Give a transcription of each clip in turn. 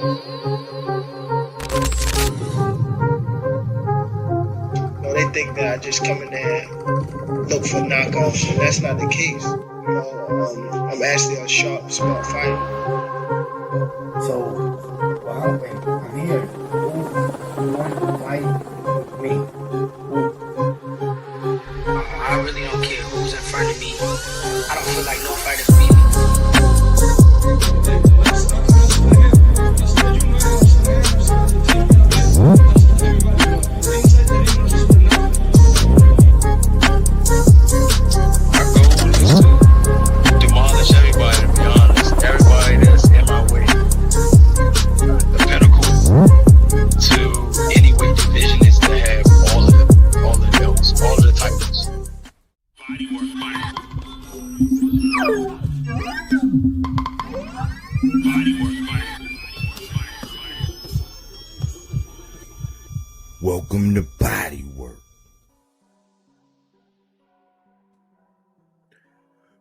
You know, they think that I just come in there and look for knockouts, and that's not the case. You know, I'm actually a sharp, smart fighter. So, well, wait, I'm here. Who want to fight with me? I really don't care who's in front of me. I don't feel like no fighters beat me. My goal is to demolish everybody, to be honest. Everybody that's in my way. The pinnacle to any weight division is to have all the belts, all of the titles. Body work, Welcome to Body Work.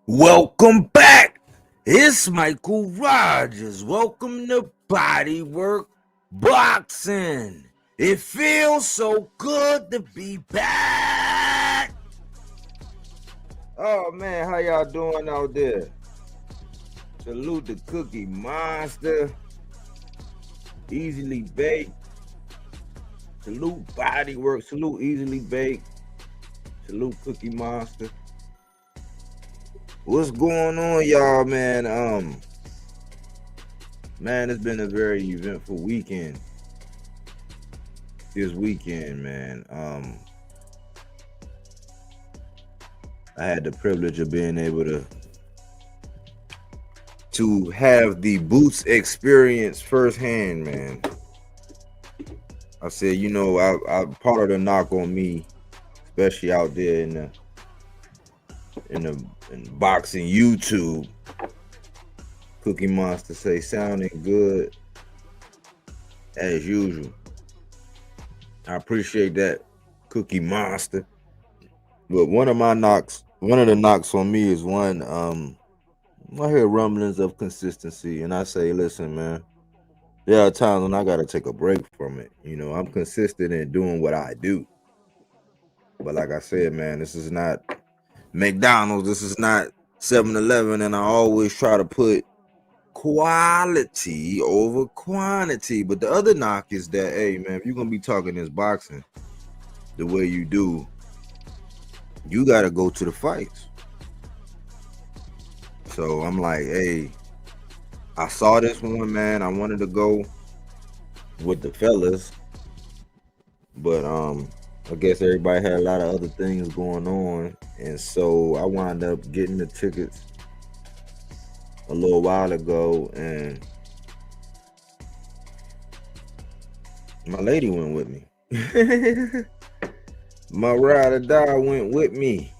Welcome back. It's Michael Rogers. Welcome to Body Work Boxing. It feels so good to be back. Oh man, how y'all doing out there? Salute the Cookie Monster. Easily baked. Salute Body Work. Salute Easily Baked. Salute Cookie Monster. What's going on, y'all, man? Man, it's been a very eventful weekend. This weekend, man. I had the privilege of being able to have the Boots experience firsthand, man. I said, you know, I part of the knock on me, especially out there in boxing YouTube, Cookie Monster say sounding good as usual. I appreciate that, Cookie Monster. But one of the knocks on me is one, I hear rumblings of consistency, and I say, listen, man, there are times when I gotta take a break from it. You know, I'm consistent in doing what I do. But like I said, man, this is not McDonald's, this is not 7-Eleven, and I always try to put quality over quantity. But the other knock is that, hey, man, if you're gonna be talking this boxing the way you do, you gotta go to the fights. So I'm like, hey, I saw this one, man. I wanted to go with the fellas, but I guess everybody had a lot of other things going on, and so I wound up getting the tickets a little while ago, and my lady went with me. My ride or die went with me.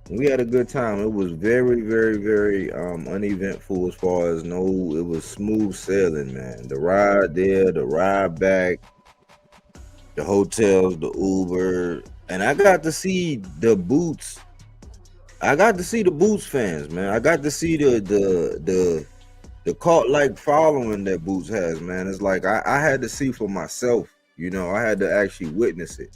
We had a good time. It was very, very, very uneventful as far as it was smooth sailing, man. The ride there, the ride back, the hotels, the Uber, and I got to see the Boots. I got to see the Boots fans, man. I got to see the cult-like following that Boots has, man. It's like I had to see for myself, you know. I had to actually witness it.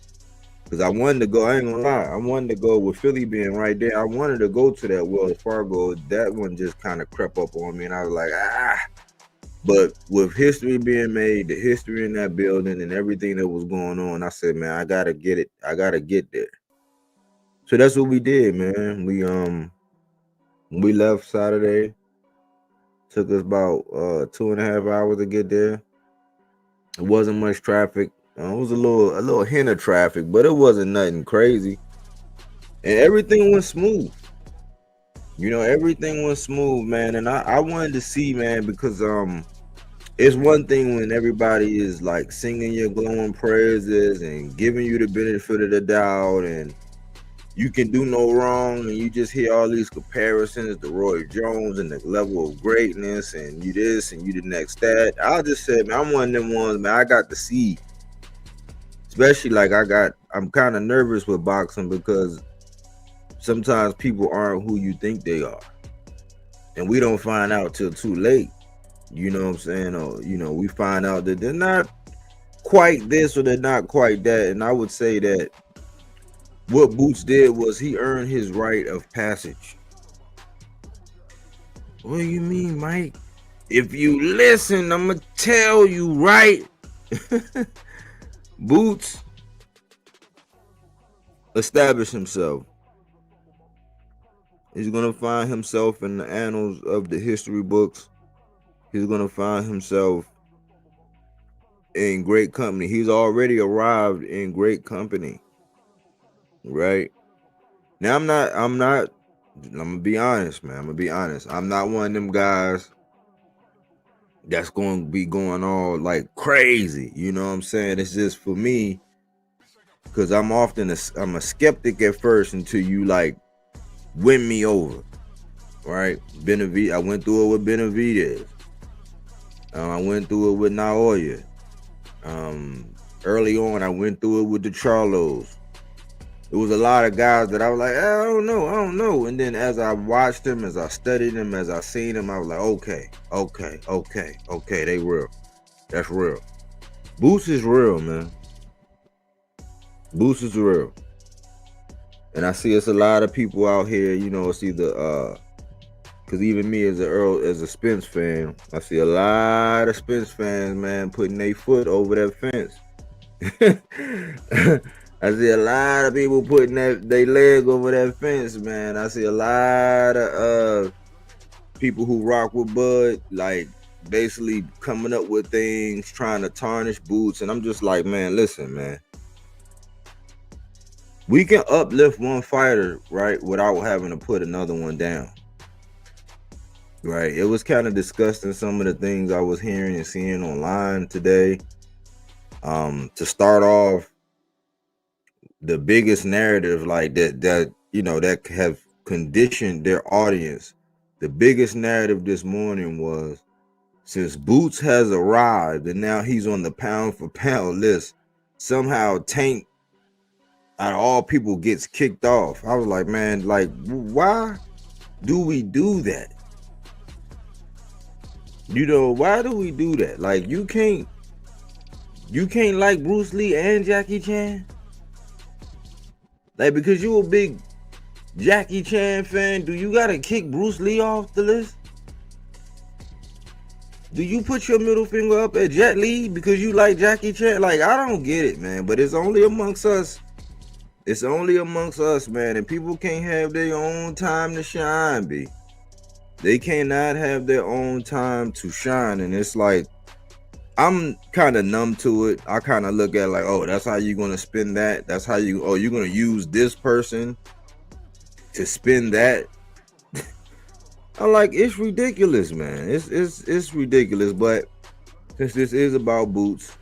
Because I wanted to go, I ain't gonna lie, I wanted to go with Philly being right there. I wanted to go to that Wells Fargo. That one just kind of crept up on me, and I was like, But with history being made, the history in that building and everything that was going on, I said, man, I gotta get it. I gotta get there. So that's what we did, man. We left Saturday. Took us about 2.5 hours to get there. It wasn't much traffic. It was a little hint of traffic, but it wasn't nothing crazy. And everything went smooth. You know, everything went smooth, man. And I wanted to see, man, because it's one thing when everybody is like singing your glowing praises and giving you the benefit of the doubt, and you can do no wrong, and you just hear all these comparisons to Roy Jones and the level of greatness, and you this and you the next that. I just said, man, I'm one of them ones, man. I got to see. Especially like I'm kind of nervous with boxing because sometimes people aren't who you think they are. And we don't find out till too late. You know what I'm saying? Or, you know, we find out that they're not quite this or they're not quite that. And I would say that what Boots did was he earned his rite of passage. What do you mean, Mike? If you listen, I'm going to tell you, right? Boots established himself. He's going to find himself in the annals of the history books. He's going to find himself in great company. He's already arrived in great company. Right? Now I'm gonna be honest, man. I'm gonna be honest. I'm not one of them guys that's going to be going all like crazy. You know what I'm saying? It's just for me, because I'm a skeptic at first until you like win me over. Right? I went through it with Benavidez. I went through it with Naoya. Early on, I went through it with the Charlos. It was a lot of guys that I was like, I don't know. And then as I watched them, as I studied them, as I seen them, I was like, okay, they real. That's real. Boots is real, man. Boots is real. And I see it's a lot of people out here, you know, it's either because even me as a Spence fan, I see a lot of Spence fans, man, putting their foot over that fence. I see a lot of people putting their leg over that fence, man. I see a lot of people who rock with Bud, like basically coming up with things, trying to tarnish Boots. And I'm just like, man, listen, man. We can uplift one fighter, right, without having to put another one down. Right? It was kind of disgusting, some of the things I was hearing and seeing online today. To start off, the biggest narrative like that you know that have conditioned their audience. The biggest narrative this morning was, since Boots has arrived and now he's on the pound for pound list, somehow Tank out of all people gets kicked off. I was like, man, like, why do we do that? You know, why do we do that? Like, you can't like Bruce Lee and Jackie Chan? Like, because you a big Jackie Chan fan, do you gotta kick Bruce Lee off the list? Do you put your middle finger up at Jet Li because you like Jackie Chan? Like, I don't get it, man. But it's only amongst us. It's only amongst us, man. And people can't have their own time to shine, B. They cannot have their own time to shine. And it's like, I'm kind of numb to it. I kind of look at it like, oh, that's how you're going to spin that. That's how you're going to use this person to spin that. I'm like, it's ridiculous, man. It's ridiculous. But since this is about Boots,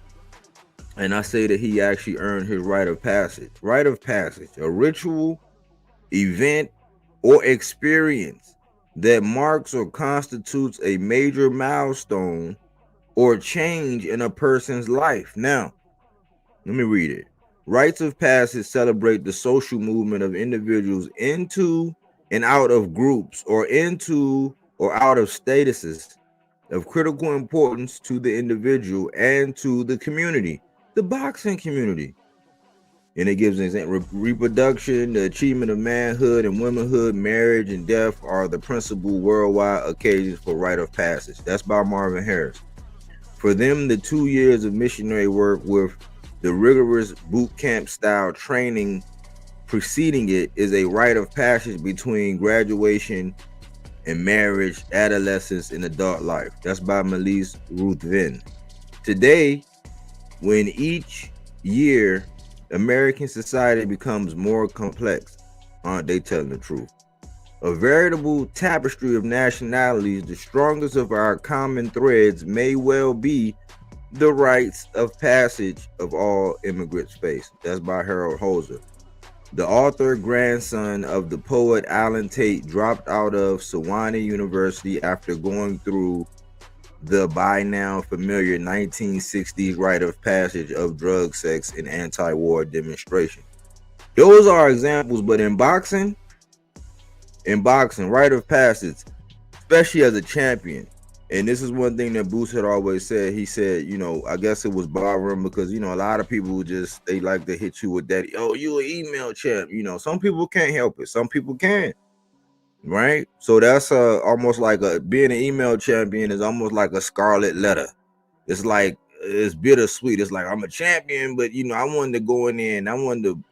and I say that he actually earned his rite of passage. Rite of passage, a ritual, event, or experience that marks or constitutes a major milestone or change in a person's life. Now, let me read it. Rites of passage celebrate the social movement of individuals into and out of groups, or into or out of statuses of critical importance to the individual and to the community, the boxing community. And it gives an example. Reproduction, the achievement of manhood and womanhood, marriage and death are the principal worldwide occasions for rite of passage. That's by Marvin Harris. For them, the 2 years of missionary work with the rigorous boot camp style training preceding it is a rite of passage between graduation and marriage, adolescence, and adult life. That's by Melise Ruthven. Today, when each year American society becomes more complex, aren't they telling the truth? A veritable tapestry of nationalities, the strongest of our common threads may well be the rites of passage of all immigrants face. That's by Harold Holzer. The author, grandson of the poet Alan Tate, dropped out of Sewanee University after going through the by now familiar 1960s rite of passage of drug, sex, and anti-war demonstration. Those are examples, but in boxing, rite of passage, especially as a champion, And this is one thing that Boots had always said. He said, you know, I guess it was bothering because, you know, a lot of people just, they like to hit you with that, oh, you an email champ. You know, some people can't help it. Some people can. Right. So that's almost like being an email champion is almost like a scarlet letter. It's like, it's bittersweet. It's like, I'm a champion, but, you know, I wanted to go in there and I wanted to,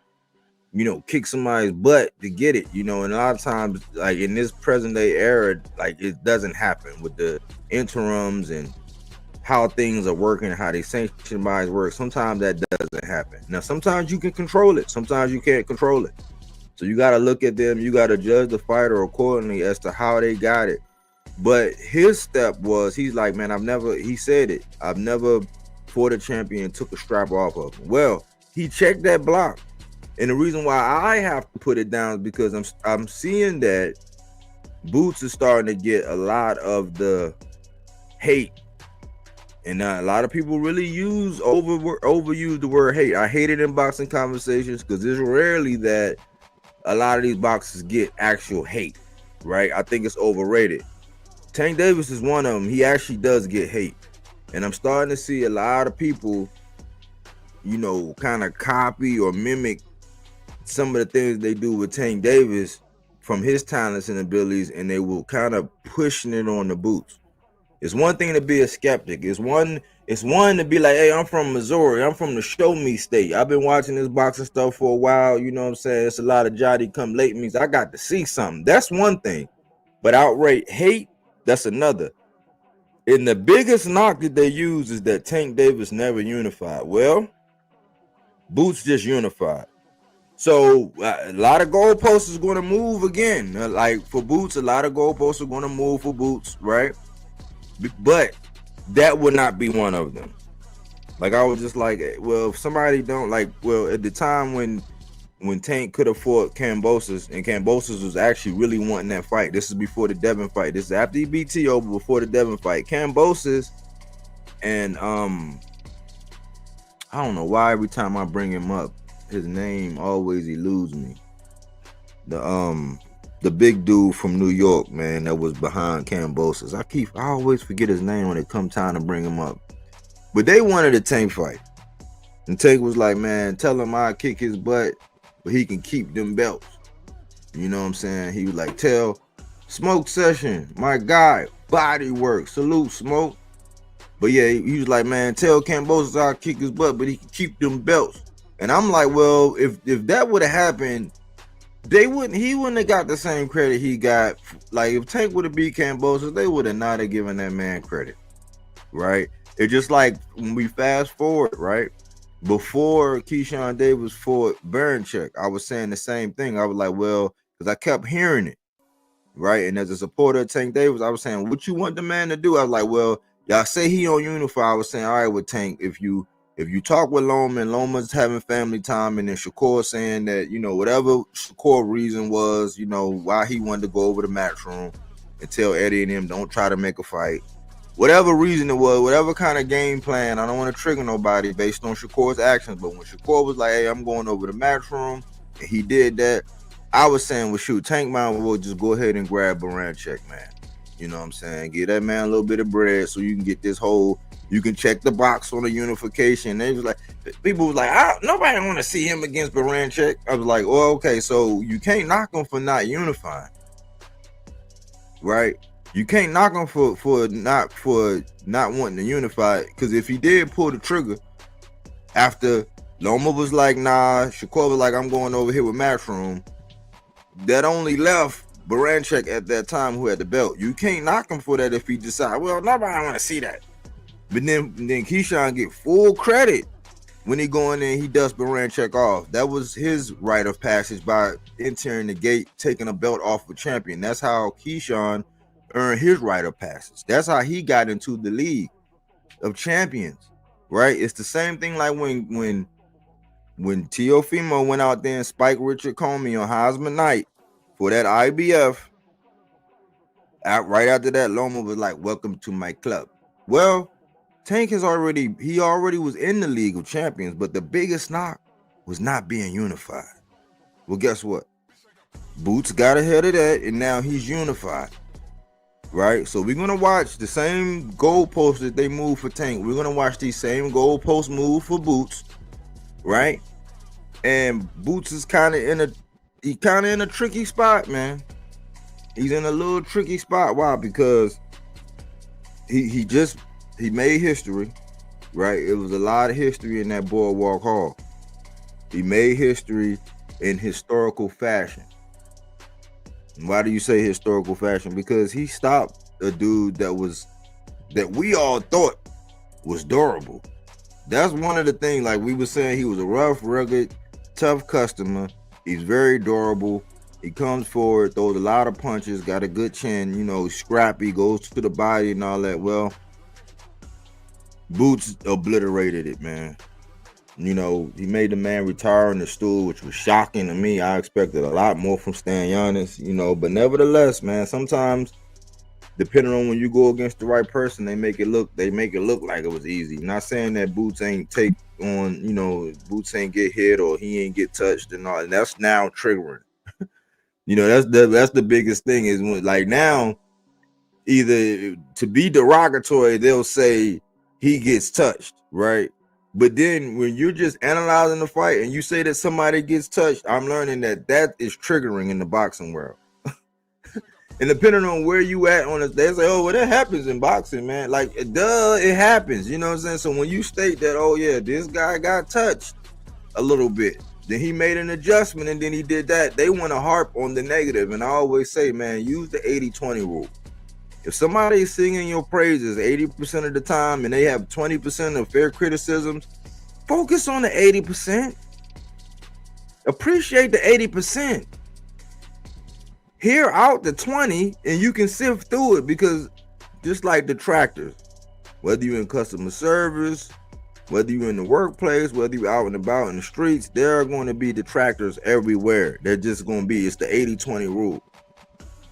you know, kick somebody's butt to get it, you know. And a lot of times, like in this present day era, like it doesn't happen with the interims and how things are working, how they sanction bodies work. Sometimes that doesn't happen. Now, sometimes you can control it. Sometimes you can't control it. So you got to look at them. You got to judge the fighter accordingly as to how they got it. But his step was, he's like, man, he said it, I've never fought a champion and took a strap off of him. Well, he checked that block. And the reason why I have to put it down is because I'm seeing that Boots is starting to get a lot of the hate. And a lot of people really overuse the word hate. I hate it in boxing conversations because it's rarely that a lot of these boxers get actual hate, right? I think it's overrated. Tank Davis is one of them. He actually does get hate. And I'm starting to see a lot of people, you know, kind of copy or mimic some of the things they do with Tank Davis from his talents and abilities, and they will kind of pushing it on the Boots. It's one thing to be a skeptic. It's one to be like, hey, I'm from Missouri. I'm from the show me state. I've been watching this boxing stuff for a while. You know what I'm saying? It's a lot of Johnny come late means I got to see something. That's one thing. But outright hate, that's another. And the biggest knock that they use is that Tank Davis never unified. Well, Boots just unified. So a lot of goalposts is going to move again. Like for Boots, a lot of goalposts are going to move for Boots, right? But that would not be one of them. Like I was just like, well, if somebody don't like, well, at the time when Tank could have fought Kambosos, and Kambosos was actually really wanting that fight. This is before the Devin fight. This is after he beat T.O., but before the Devin fight. Kambosos and I don't know why every time I bring him up, his name always eludes me. The big dude from New York, man, that was behind Kambosos. I always forget his name when it comes time to bring him up. But they wanted a Tank fight. And Tank was like, man, tell him I'll kick his butt, but he can keep them belts. You know what I'm saying? He was like, tell Smoke Session, my guy, body work, salute Smoke. But yeah, he was like, man, tell Kambosos I'll kick his butt, but he can keep them belts. And I'm like, well, if that would have happened, he wouldn't have got the same credit he got. Like if Tank would have beat Kambosos, they would have not have given that man credit, right? It's just like when we fast forward, right? Before Keyshawn Davis fought Baranchyk, I was saying the same thing. I was like, well, because I kept hearing it, right? And as a supporter of Tank Davis, I was saying, what you want the man to do? I was like, well, y'all say he on Unify. I was saying, all right, with Tank, if you talk with Loma and Loma's having family time, and then Shakur saying that, you know, whatever Shakur reason was, you know, why he wanted to go over the matchroom and tell Eddie and him don't try to make a fight. Whatever reason it was, whatever kind of game plan, I don't want to trigger nobody based on Shakur's actions, but when Shakur was like, hey, I'm going over the matchroom, and he did that, I was saying, well, shoot, Tank man will just go ahead and grab Baranchyk, man. You know what I'm saying? Give that man a little bit of bread so you can get this whole, you can check the box on the unification. They was like, people was like, nobody want to see him against Baranchyk. I was like, oh, okay, so you can't knock him for not unifying, right? You can't knock him for not wanting to unify, because if he did pull the trigger after Loma was like, nah, Shakur was like, I'm going over here with Matchroom, that only left Baranchyk at that time who had the belt. You can't knock him for that if he decide, well, nobody want to see that. But then Keyshawn get full credit when he go in there and he dusts Baranchyk off. That was his rite of passage by entering the gate, taking a belt off a champion. That's how Keyshawn earned his rite of passage. That's how he got into the league of champions, right? It's the same thing like when Teofimo went out there and spiked Richard Comey on Heisman night for that IBF. Right after that, Loma was like, welcome to my club. Well, Tank already was in the League of Champions, but the biggest knock was not being unified. Well, guess what? Boots got ahead of that, and now he's unified. right? So we're gonna watch the same goalposts that they move for Tank. We're gonna watch these same goalposts move for Boots, right? And Boots is kind of in a tricky spot, man. He's in a little tricky spot. Why? Because he made history, right? It was a lot of history in that Boardwalk Hall. He made history in historical fashion. Why do you say historical fashion? Because he stopped a dude that we all thought was durable. That's one of the things, like we were saying, he was a rough, rugged, tough customer. He's very durable. He comes forward, throws a lot of punches, got a good chin, you know, scrappy, goes to the body and all that. Well, Boots obliterated it, man. You know, he made the man retire on the stool, which was shocking to me. I expected a lot more from Stanionis, you know, but nevertheless, man, sometimes depending on when you go against the right person, they make it look like it was easy. Not saying that Boots ain't take on, you know, Boots ain't get hit or he ain't get touched and all, and that's now triggering. You know, that's the biggest thing is when, like, now, either to be derogatory, they'll say he gets touched, right? But then when you're just analyzing the fight and you say that somebody gets touched, I'm learning that is triggering in the boxing world. And depending on where you at on it, they say, oh, well, that happens in boxing, man. Like, duh, it happens. You know what I'm saying? So when you state that, oh, yeah, this guy got touched a little bit, then he made an adjustment and then he did that, they want to harp on the negative. And I always say, man, use the 80-20 rule. If somebody is singing your praises 80% of the time and they have 20% of fair criticisms, focus on the 80%. Appreciate the 80%. Hear out the 20 and you can sift through it, because just like detractors, whether you're in customer service, whether you're in the workplace, whether you're out and about in the streets, there are going to be detractors everywhere. They're just going to be, it's the 80-20 rule.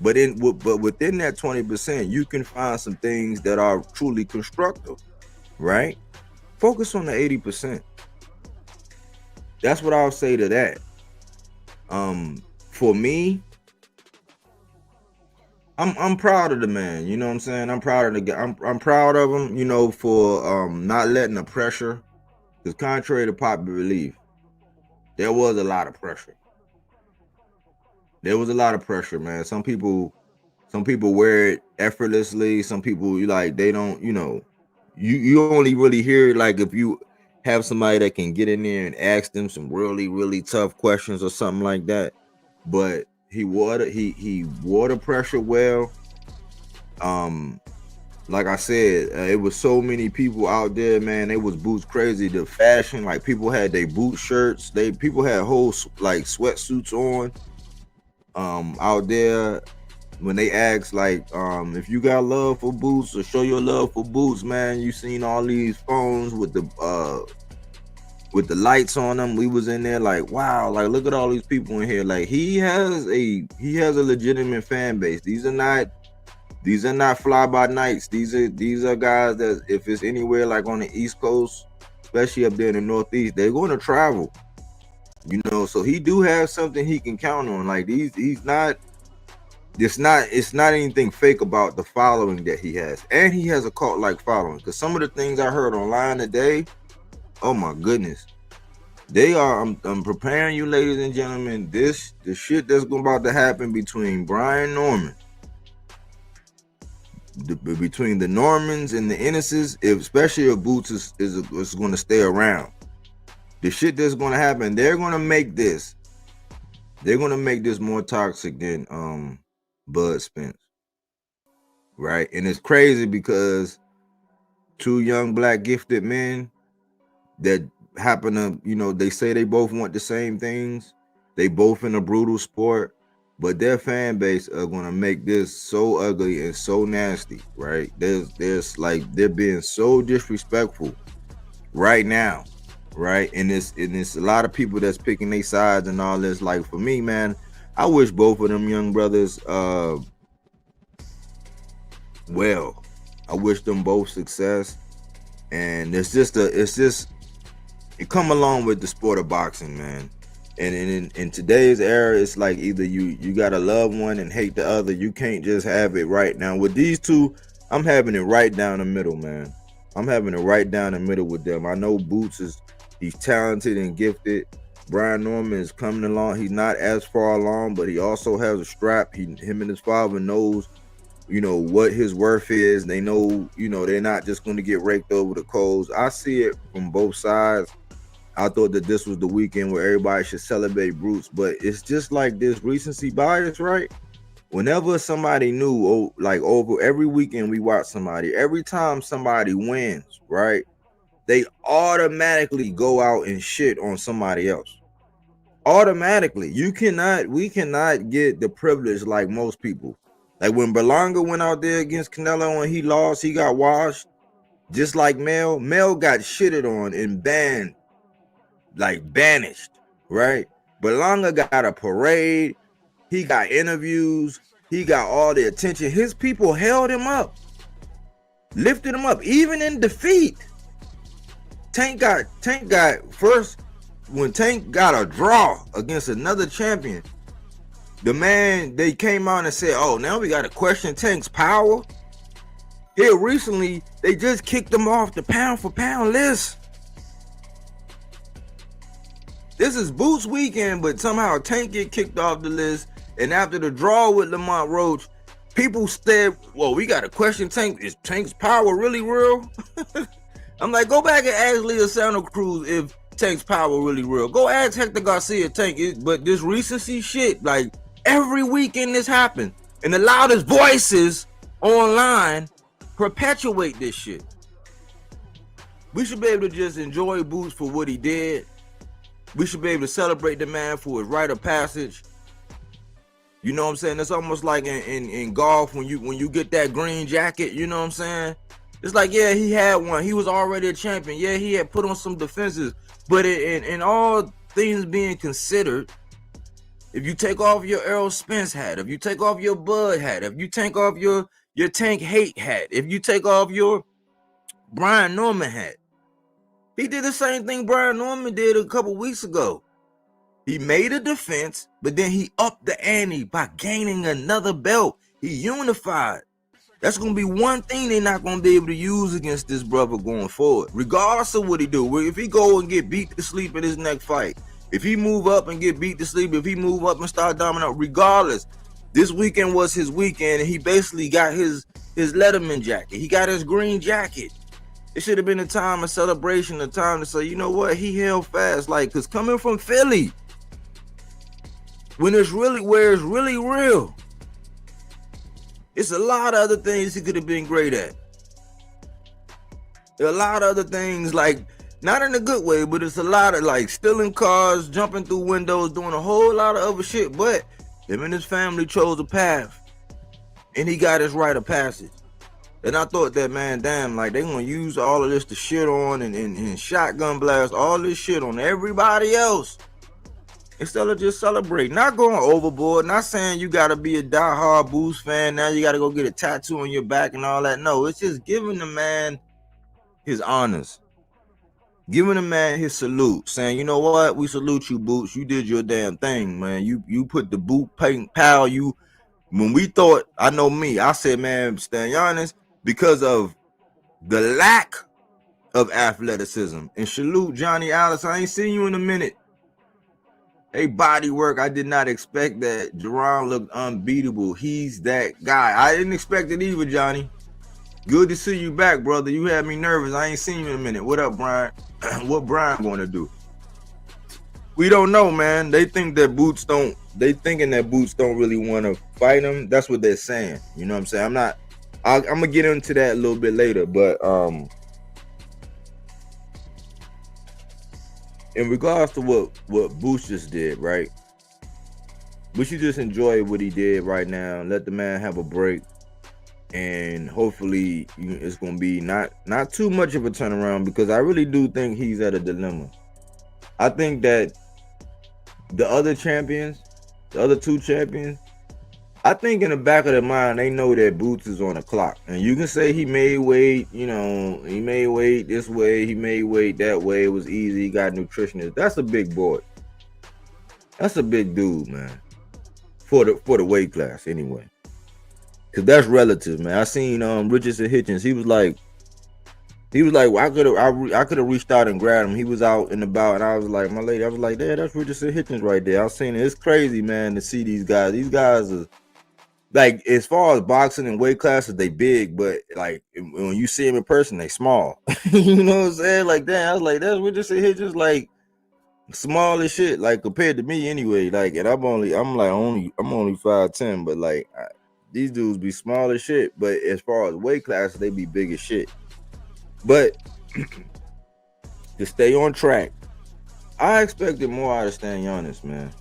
But within that 20%, you can find some things that are truly constructive, right? Focus on the 80%. That's what I'll say to that. For me, I'm proud of the man. You know what I'm saying? I'm proud of the guy. I'm proud of him, you know, for not letting the pressure. Because contrary to popular belief, there was a lot of pressure. There was a lot of pressure, man. Some people wear it effortlessly. Some people, they don't, you know, you only really hear it like if you have somebody that can get in there and ask them some really, really tough questions or something like that. But he wore the pressure well. Like I said, it was so many people out there, man. It was Boots crazy. The fashion, like people had their boot shirts. People had whole like sweatsuits on. Out there, when they asked if you got love for Boots or show your love for Boots, man, you seen all these phones with the lights on them. We was in there like, wow, like look at all these people in here. Like he has a legitimate fan base. These are not fly by nights. These are guys that if it's anywhere like on the East Coast, especially up there in the Northeast, they're going to travel. You know, so he do have something he can count on. Like it's not anything fake about the following that he has. And he has a cult-like following. Because some of the things I heard online today, oh my goodness. They are, I'm preparing you, ladies and gentlemen, the shit that's about to happen between Brian Norman, between the Normans and the Ennises, especially if Boots is going to stay around. The shit that's going to happen, they're going to make this more toxic than Bud Spence, right? And it's crazy because two young black gifted men that happen to, you know, they say they both want the same things. They both in a brutal sport, but their fan base are going to make this so ugly and so nasty, right? There's like, they're being so disrespectful right now. Right, and it's a lot of people that's picking their sides and all this. Like for me, man, I wish both of them young brothers well. I wish them both success, and it come along with the sport of boxing, man. And in today's era, it's like either you gotta love one and hate the other. You can't just have it right now. With these two, I'm having it right down the middle, man. I'm having it right down the middle with them. I know Boots he's talented and gifted. Brian Norman is coming along. He's not as far along, but he also has a strap. Him and his father knows, what his worth is. They know, they're not just going to get raked over the coals. I see it from both sides. I thought that this was the weekend where everybody should celebrate Bruce, but it's just like this recency bias, right? Whenever somebody new, like over every weekend we watch somebody, every time somebody wins, right, they automatically go out and shit on somebody else. Automatically. We cannot get the privilege like most people. Like when Berlanga went out there against Canelo and he lost, he got washed. Just like Mel got shitted on and banned, like banished, right? Berlanga got a parade. He got interviews. He got all the attention. His people held him up, lifted him up, even in defeat. Tank got first, when Tank got a draw against another champion, they came out and said, oh, now we got to question Tank's power. Here recently, they just kicked him off the pound for pound list. This is Boots weekend, but somehow Tank get kicked off the list. And after the draw with Lamont Roach, people said, well, we got to question Tank. Is Tank's power really real? I'm like, go back and ask Leo Santa Cruz if Tank's power really real. Go ask Hector Garcia Tank. But this recency shit, like every weekend this happened. And the loudest voices online perpetuate this shit. We should be able to just enjoy Boots for what he did. We should be able to celebrate the man for his rite of passage. You know what I'm saying? It's almost like in golf when you get that green jacket, you know what I'm saying? It's like, yeah, he had one. He was already a champion. Yeah, he had put on some defenses. But in all things being considered, if you take off your Errol Spence hat, if you take off your Bud hat, if you take off your Tank Hate hat, if you take off your Brian Norman hat, he did the same thing Brian Norman did a couple weeks ago. He made a defense, but then he upped the ante by gaining another belt. He unified. That's going to be one thing they're not going to be able to use against this brother going forward, regardless of what he do. If he go and get beat to sleep in his next fight, if he move up and get beat to sleep, if he move up and start dominating, regardless, this weekend was his weekend, and he basically got his Letterman jacket. He got his green jacket. It should have been a time of celebration, a time to say, you know what, he held fast. Like, because coming from Philly, when it's really where it's really real, it's a lot of other things he could have been great at. There are a lot of other things, like, not in a good way, but it's a lot of like stealing cars, jumping through windows, doing a whole lot of other shit. But him and his family chose a path, and he got his rite of passage. And I thought that, man, damn, like they gonna use all of this to shit on and shotgun blast all this shit on everybody else instead of just celebrating. Not going overboard, not saying you gotta be a diehard Boost fan, now you gotta go get a tattoo on your back and all that. No, it's just giving the man his honors, giving the man his salute, saying, you know what, we salute you, Boots. You did your damn thing, man. You put the boot paint pal. When we thought, I know me, I said, man, Stanionis, because of the lack of athleticism. And salute Johnny Alice. I ain't seen you in a minute. Hey, body work. I did not expect that. Jaron looked unbeatable. He's that guy. I didn't expect it either, Johnny. Good to see you back, brother. You had me nervous. I ain't seen you in a minute. What up, Brian? What Brian going to do? We don't know, man. They thinking that Boots don't really want to fight him. That's what they're saying. You know what I'm saying? I'm gonna get into that a little bit later, but in regards to what Boots just did, right? We should just enjoy what he did right now. Let the man have a break, and hopefully it's gonna be not too much of a turnaround, because I really do think he's at a dilemma. I think that the other two champions, I think in the back of their mind, they know that Boots is on the clock. And you can say he made weight, he made weight this way, he made weight that way. It was easy. He got nutritionist. That's a big boy. That's a big dude, man. For the weight class, anyway. Cause that's relative, man. I seen Richardson Hitchens. He was like, well, I could have reached out and grabbed him. He was out and about, and I was like, my lady, I was like, yeah, that's Richardson Hitchens right there. I seen it. It's crazy, man, to see these guys. These guys are like, as far as boxing and weight classes, they big, but like when you see them in person, they small. You know what I'm saying? Like that. I was like, that's Richardson Hitchens, like small as shit, like compared to me anyway. Like, and I'm only 5'10", but like these dudes be small as shit. But as far as weight classes, they be big as shit. But to stay on track, I expected more out of Stanionis, man.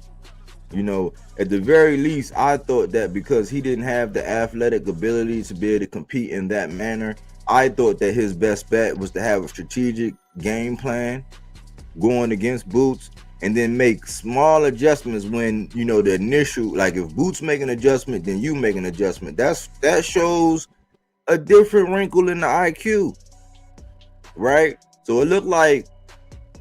You know, at the very least, I thought that because he didn't have the athletic ability to be able to compete in that manner, I thought that his best bet was to have a strategic game plan going against Boots, and then make small adjustments when, you know, the initial, like if Boots make an adjustment, then you make an adjustment. That shows a different wrinkle in the IQ. Right? So it looked like,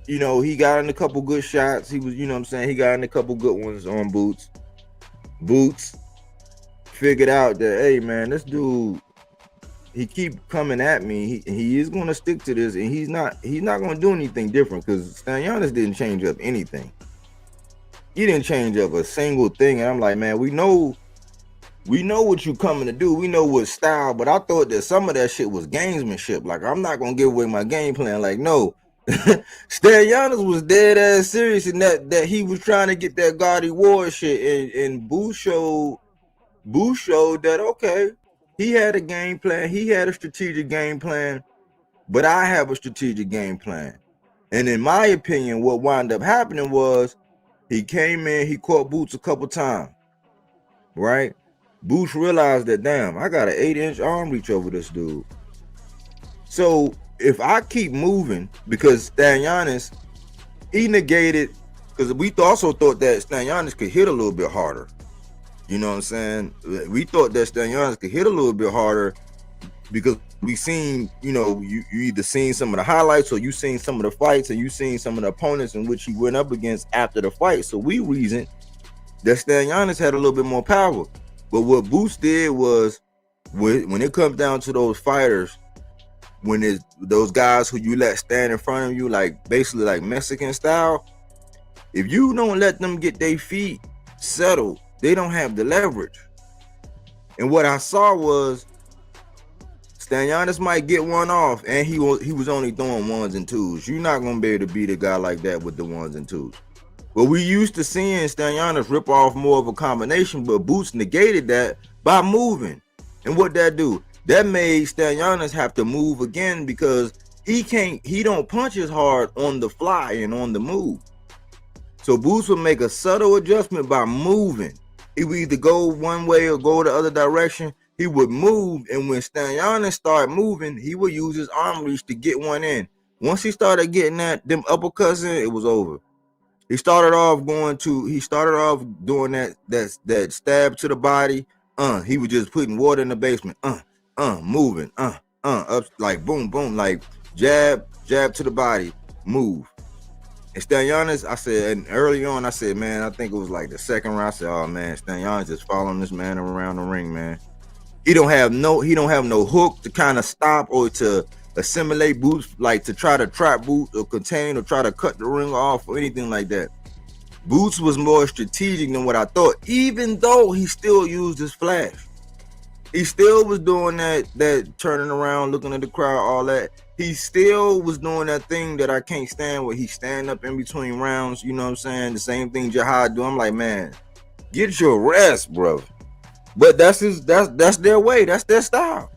you know, he got in a couple good shots. He was, you know what I'm saying, he got in a couple good ones on Boots. Boots figured out that, hey, man, this dude, he keep coming at me. He is going to stick to this, and he's not going to do anything different, because Stanionis didn't change up anything. He didn't change up a single thing. And I'm like, man, we know what you coming to do. We know what style, but I thought that some of that shit was gamesmanship. Like, I'm not gonna give away my game plan. Like, no. Stanionis was dead ass serious in that he was trying to get that Gotti War shit, and Boots showed that, okay, he had a game plan, he had a strategic game plan, but I have a strategic game plan. And in my opinion, what wound up happening was he came in, he caught Boots a couple times, right? Boots realized that, damn, I got an 8-inch arm reach over this dude. So if I keep moving, because Stanionis, he negated, because we also thought that Stanionis could hit a little bit harder. You know what I'm saying? We thought that Stanionis could hit a little bit harder because we seen, you know, you either seen some of the highlights, or you seen some of the fights, and you seen some of the opponents in which he went up against after the fight. So we reasoned that Stanionis had a little bit more power. But what Boots did was, when it comes down to those fighters, when it's those guys who you let stand in front of you, like basically like Mexican style, if you don't let them get their feet settled, they don't have the leverage. And what I saw was Stanionis might get one off, and he was only throwing ones and twos. You're not gonna be able to beat a guy like that with the ones and twos. But we used to seeing Stanionis rip off more of a combination, but Boots negated that by moving. And what that do? That made Stanionis have to move again, because he don't punch as hard on the fly and on the move. So Boots would make a subtle adjustment by moving. He would either go one way or go the other direction. He would move, and when Stanionis started moving, he would use his arm reach to get one in. Once he started getting them uppercuts in, it was over. He started off doing that stab to the body. He was just putting water in the basement. Moving. Up, like boom, boom, like jab to the body, move. And Stanionis, I said, and early on, I said, man, I think it was like the second round. I said, oh man, Stanionis just following this man around the ring, man. He don't have no hook to kind of stop or to assimilate Boots, like to try to trap Boots or contain or try to cut the ring off or anything like that. Boots was more strategic than what I thought, even though he still used his flash. He still was doing that turning around, looking at the crowd, all that. He still was doing that thing that I can't stand, where he stand up in between rounds, you know what I'm saying? The same thing Jihad do. I'm like, man, get your rest, bro. But that's their way, that's their style.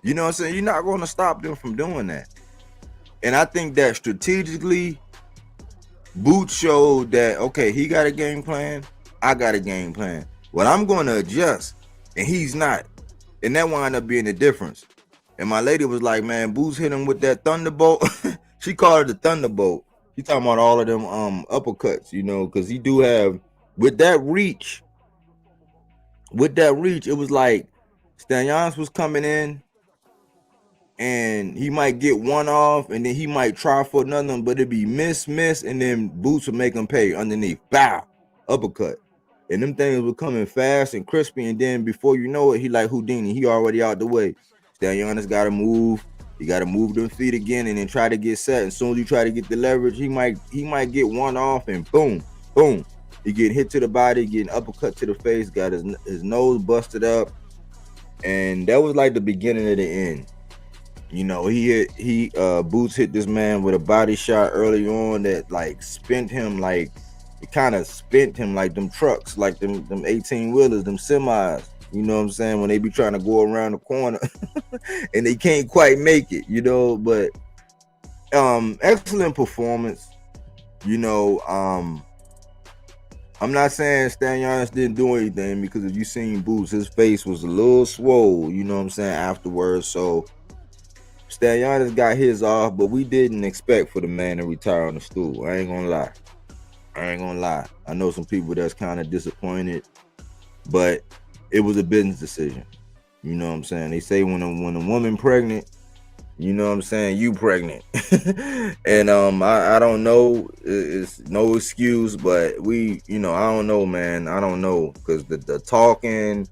You know what I'm saying? You're not going to stop them from doing that. And I think that strategically, Boots showed that, okay, he got a game plan, I got a game plan. Well, I'm going to adjust, and he's not. And that wound up being the difference. And my lady was like, man, Boots hit him with that thunderbolt. She called it the thunderbolt. She talking about all of them uppercuts, you know, because he do have, with that reach, it was like Stanionis was coming in, and he might get one off, and then he might try for another one, but it'd be miss, and then Boots would make him pay underneath. Bow. uppercut. And them things were coming fast and crispy, and then before you know it, he like Houdini. He already out the way. Stanionis got to move. He got to move them feet again, and then try to get set. As soon as you try to get the leverage, he might get one off, and boom, boom. He get hit to the body, getting uppercut to the face, got his nose busted up, and that was like the beginning of the end. You know, Boots hit this man with a body shot early on that like spent him like. It kind of spent him like them trucks, like them 18-wheelers, them semis. You know what I'm saying? When they be trying to go around the corner and they can't quite make it, you know. But excellent performance. You know, I'm not saying Stanionis didn't do anything, because if you seen Boots, his face was a little swole, you know what I'm saying, afterwards. So Stanionis got his off, but we didn't expect for the man to retire on the stool. I ain't gonna lie. I know some people that's kind of disappointed, but it was a business decision. You know what I'm saying? They say when a woman pregnant, you know what I'm saying, you pregnant. And I don't know, it's no excuse, but I don't know, man. I don't know, because the talking,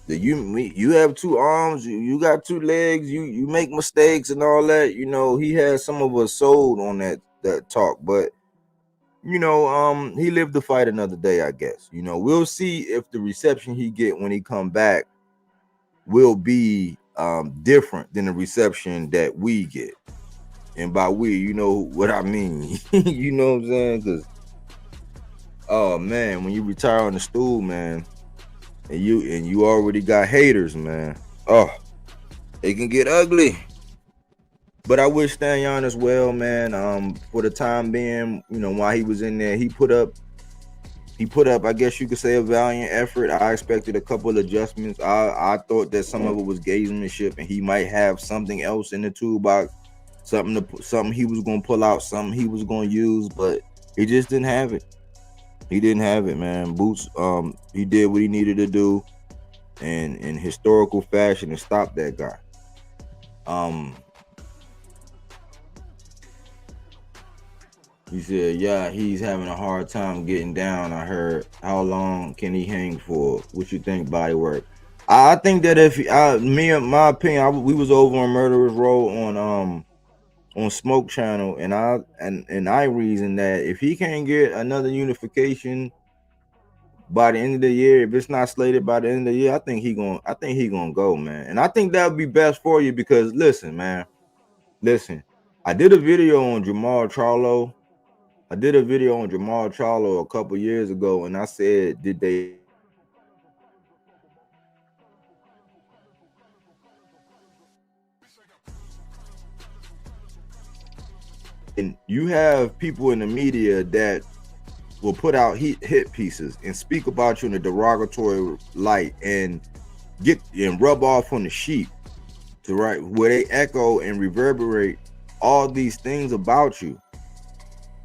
you have two arms, you got two legs, you make mistakes and all that. You know, he had some of us sold on that talk, but you know, he lived to fight another day, I guess. You know, we'll see if the reception he get when he come back will be different than the reception that we get. And by we, you know what I mean. You know what I'm saying? Because, oh man, when you retire on the stool, man, and you already got haters, man, oh, it can get ugly. But I wish Stanionis well, man. For the time being, you know, while he was in there, he put up, I guess you could say, a valiant effort. I expected a couple of adjustments. I thought that some of it was gamesmanship, and he might have something else in the toolbox, something he was gonna pull out, something he was gonna use, but he just didn't have it. He didn't have it, man. Boots, he did what he needed to do, and in historical fashion, and stop that guy. He said, yeah, he's having a hard time getting down. I heard. How long can he hang for? What you think, bodywork? I think that if my opinion, we was over on Murderers Row on Smoke Channel, and I reason that if he can't get another unification by the end of the year, if it's not slated by the end of the year, I think he gonna go, man. And I think that would be best for you, because listen, man, I did a video on Jamal Charlo. A couple years ago, and I said, did they and you have people in the media that will put out hit pieces and speak about you in a derogatory light and rub off on the sheep, where they echo and reverberate all these things about you.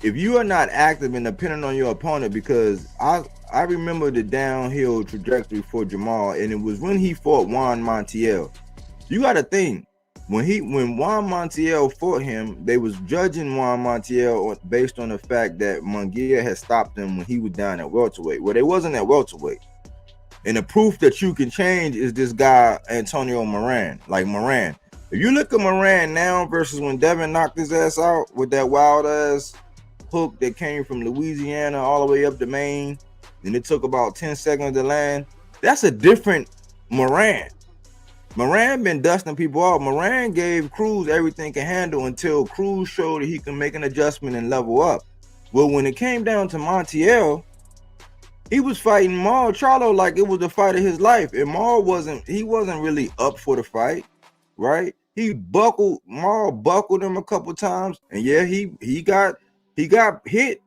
If you are not active and dependent on your opponent, because I remember the downhill trajectory for Jamal, and it was when he fought Juan Montiel. You got to think, when Juan Montiel fought him, they was judging Juan Montiel based on the fact that Munguia had stopped him when he was down at welterweight. Well, they wasn't at welterweight. And the proof that you can change is this guy, Antonio Moran. Like Moran. If you look at Moran now versus when Devin knocked his ass out with that wild ass hook that came from Louisiana all the way up to Maine, and it took about 10 seconds to land, that's a different Moran. Moran been dusting people off. Moran gave Cruz everything he can handle until Cruz showed that he can make an adjustment and level up. Well, when it came down to Montiel, he was fighting Maul Charlo like it was the fight of his life, and Maul wasn't really up for the fight, right? Maul buckled him a couple times, and yeah, he got hit.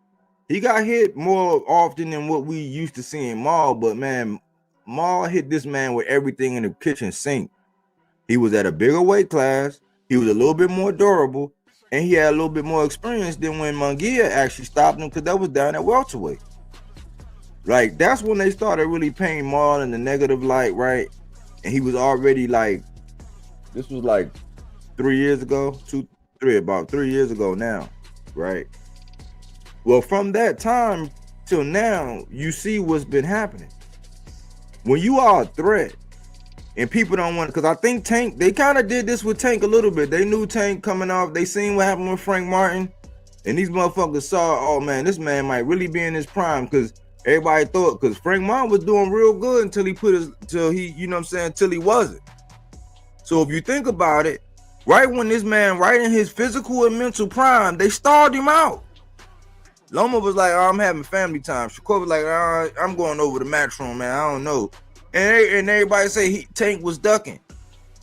He got hit more often than what we used to seeing Maul, but man, Maul hit this man with everything in the kitchen sink. He was at a bigger weight class. He was a little bit more durable, and he had a little bit more experience than when Munguia actually stopped him, because that was down at welterweight. Like, that's when they started really painting Maul in the negative light, right? And he was already like, this was like 3 years ago, about 3 years ago now, right? Well, from that time till now, you see what's been happening. When you are a threat and people don't want, because I think Tank, they kind of did this with Tank a little bit. They knew Tank coming off. They seen what happened with Frank Martin. And these motherfuckers saw, oh man, this man might really be in his prime, because everybody thought, because Frank Martin was doing real good until he you know what I'm saying, until he wasn't. So if you think about it, right when this man, right in his physical and mental prime, they starved him out. Loma was like, oh, I'm having family time. Shakur was like, oh, I'm going over the matchroom, man. I don't know. And everybody say Tank was ducking.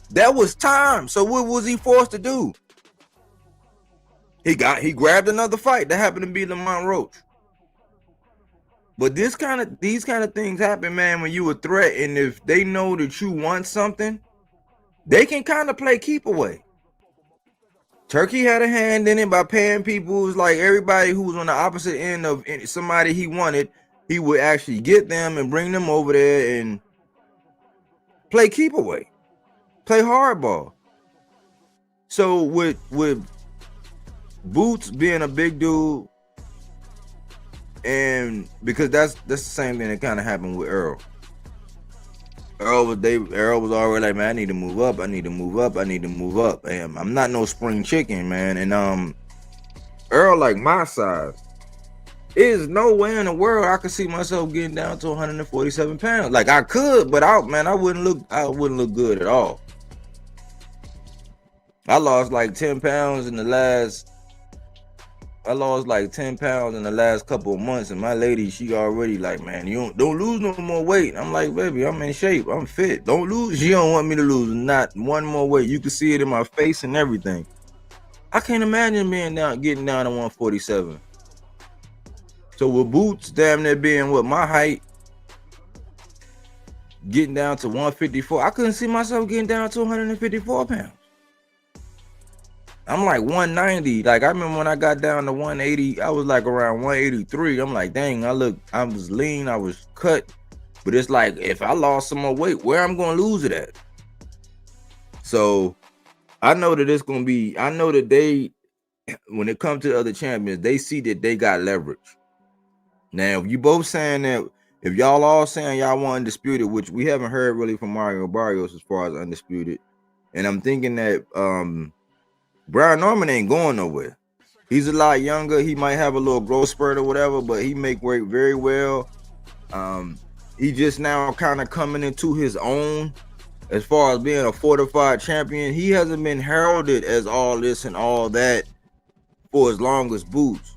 That was time. So what was he forced to do? He grabbed another fight that happened to be Lamont Roach. But these kind of things happen, man, when you a threat, and if they know that you want something, they can kind of play keep away. Turkey had a hand in it by paying people. It was like everybody who was on the opposite end of somebody he wanted, he would actually get them and bring them over there and play keep away, play hardball. So with Boots being a big dude, and because that's the same thing that kind of happened with Earl. Earl was already like, man, I need to move up. And I'm not no spring chicken, man. And Earl, like my size, there's no way in the world I could see myself getting down to 147 pounds. Like I could, but I wouldn't look good at all. I lost like 10 pounds in the last couple of months, and my lady, she already like, man, you don't lose no more weight. I'm like, baby, I'm in shape, I'm fit. Don't lose. She don't want me to lose not one more weight. You can see it in my face and everything. I can't imagine getting down to 147. So with Boots damn near being what my height, getting down to 154, I couldn't see myself getting down to 154 pounds. I'm like 190. Like I remember when I got down to 180, I was like around 183. I'm like, dang, I was lean, I was cut. But it's like, if I lost some more weight, where I'm gonna lose it at? So I know that they, when it comes to the other champions, they see that they got leverage. Now, if you both saying that, if y'all all saying y'all want undisputed, which we haven't heard really from Mario Barrios as far as undisputed, and I'm thinking that Brian Norman ain't going nowhere. He's a lot younger. He might have a little growth spurt or whatever, but he make work very well. He just now kind of coming into his own as far as being a fortified champion. He hasn't been heralded as all this and all that for as long as Boots.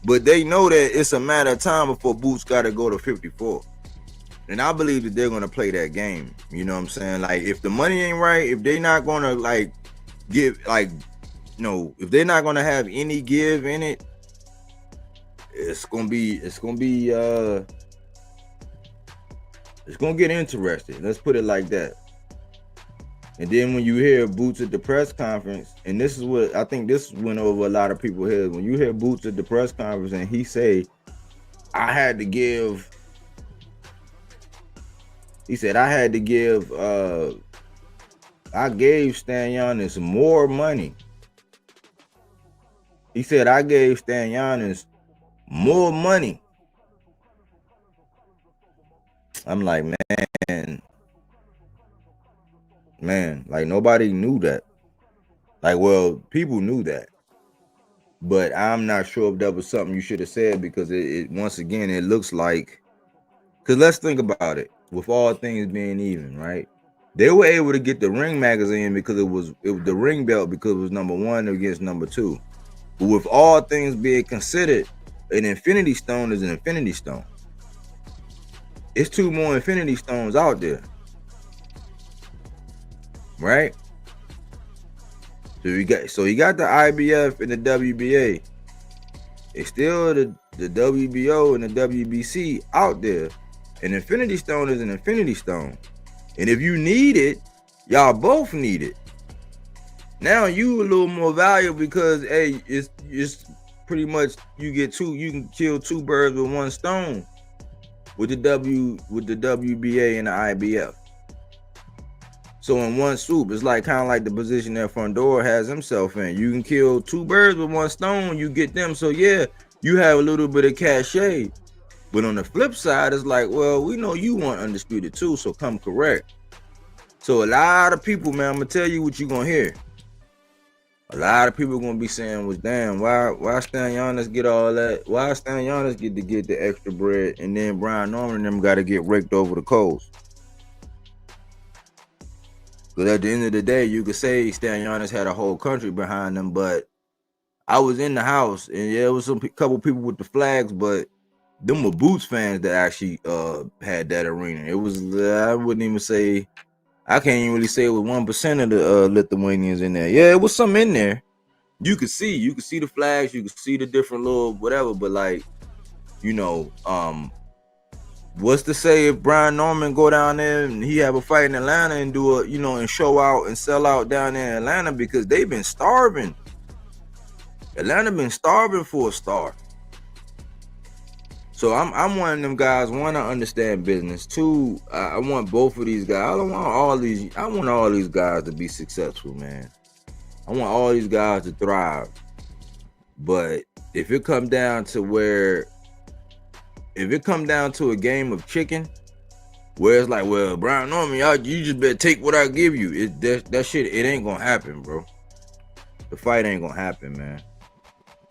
But they know that it's a matter of time before Boots got to go to 54. And I believe that they're going to play that game. You know what I'm saying? Like, if the money ain't right, if they not going to, like, give, like, if they're not going to have any give in it, it's going to get interesting. Let's put it like that. And then when you hear Boots at the press conference, and this is what I think this went over a lot of people's heads. When you hear Boots at the press conference and he say, I gave Stanionis more money. He said, I gave Stanionis more money. I'm like, man, like nobody knew that. Like, well, people knew that. But I'm not sure if that was something you should have said, because it once again, it looks like, because let's think about it. With all things being even, right? They were able to get the Ring magazine because it was the Ring Belt, because it was number 1 against number 2. But with all things being considered, an Infinity Stone is an Infinity Stone. It's 2 more Infinity Stones out there, right? So you got the IBF and the WBA. It's still the WBO and the WBC out there. An Infinity Stone is an Infinity Stone. And if you need it, y'all both need it. Now you a little more valuable because, hey, it's pretty much you can kill 2 birds with 1 stone with the WBA and the IBF. So in one swoop, it's like kind of like the position that Fundora has himself in. You can kill 2 birds with 1 stone, you get them. So yeah, you have a little bit of cachet. But on the flip side, it's like, well, we know you want undisputed too, so come correct. So a lot of people, man, I'm gonna tell you what you're gonna hear. A lot of people gonna be saying, "Was damn, why Stanionis get all that? Why Stanionis get to get the extra bread, and then Brian Norman and them got to get raked over the coals?" Because at the end of the day, you could say Stanionis had a whole country behind them, but I was in the house, and yeah, it was some couple people with the flags, but them were Boots fans that actually had that arena. It was I wouldn't even say. I can't even really say it was 1% of the Lithuanians in there. Yeah, it was some in there. You could see the flags, you could see the different little whatever, but like, you know, what's to say if Brian Norman go down there and he have a fight in Atlanta and do a, you know, and show out and sell out down there in Atlanta, because they've been starving. Atlanta been starving for a star. So I'm one of them guys. One, I understand business. Two, I want both of these guys. I want all these guys to be successful, man. I want all these guys to thrive. But if it come down to a game of chicken, where it's like, well, Brian Norman, you just better take what I give you. That shit, it ain't gonna happen, bro. The fight ain't gonna happen, man.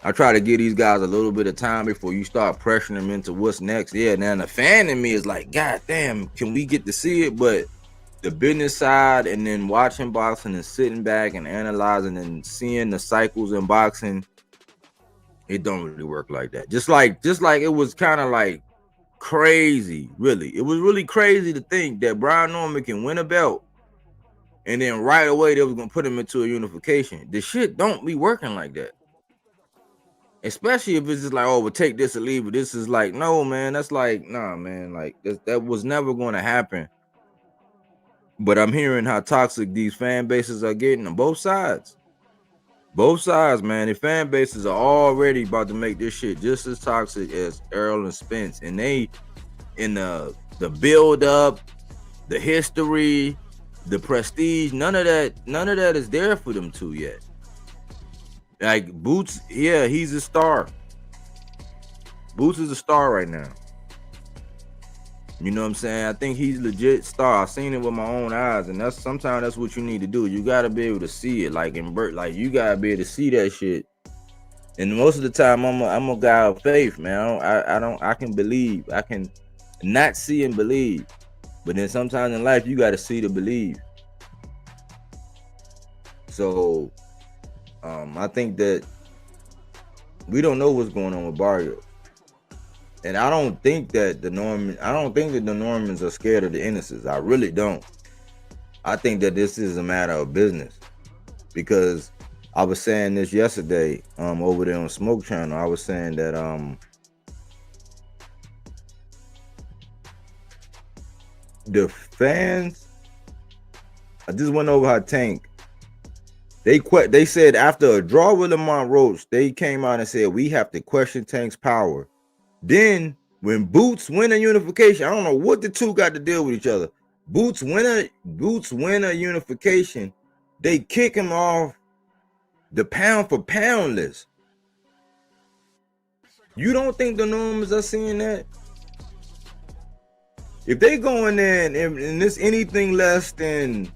I try to give these guys a little bit of time before you start pressuring them into what's next. Yeah, now the fan in me is like, God damn, can we get to see it? But the business side, and then watching boxing and sitting back and analyzing and seeing the cycles in boxing, it don't really work like that. Just like it was kind of like crazy, really. It was really crazy to think that Brian Norman can win a belt, and then right away they was gonna put him into a unification. The shit don't be working like that. Especially if it's just like, oh, we'll take this or leave it. This is like, no, man. That's like, nah, man. Like that was never going to happen. But I'm hearing how toxic these fan bases are getting on both sides. Both sides, man. The fan bases are already about to make this shit just as toxic as Errol and Spence. And they, in the build up, the history, the prestige, none of that is there for them two yet. Like Boots, yeah, he's a star. Boots is a star right now. You know what I'm saying? I think he's legit star. I've seen it with my own eyes, and sometimes that's what you need to do. You gotta be able to see it, like in Bert, like you gotta be able to see that shit. And most of the time, I'm a guy of faith, man. I can believe. I can not see and believe, but then sometimes in life you gotta see to believe. So. I think that we don't know what's going on with Barrio, and I don't think that the Normans are scared of the innocents. I really don't. I think that this is a matter of business, because I was saying this yesterday over there on Smoke Channel. I was saying that the fans. I just went over how Tank. They said after a draw with Lamont Roach, they came out and said we have to question Tank's power. Then when Boots win a unification, I don't know what the two got to deal with each other. Boots win a unification, they kick him off the pound for pound list. You don't think the Normans are seeing that? If they go in there and this anything less than,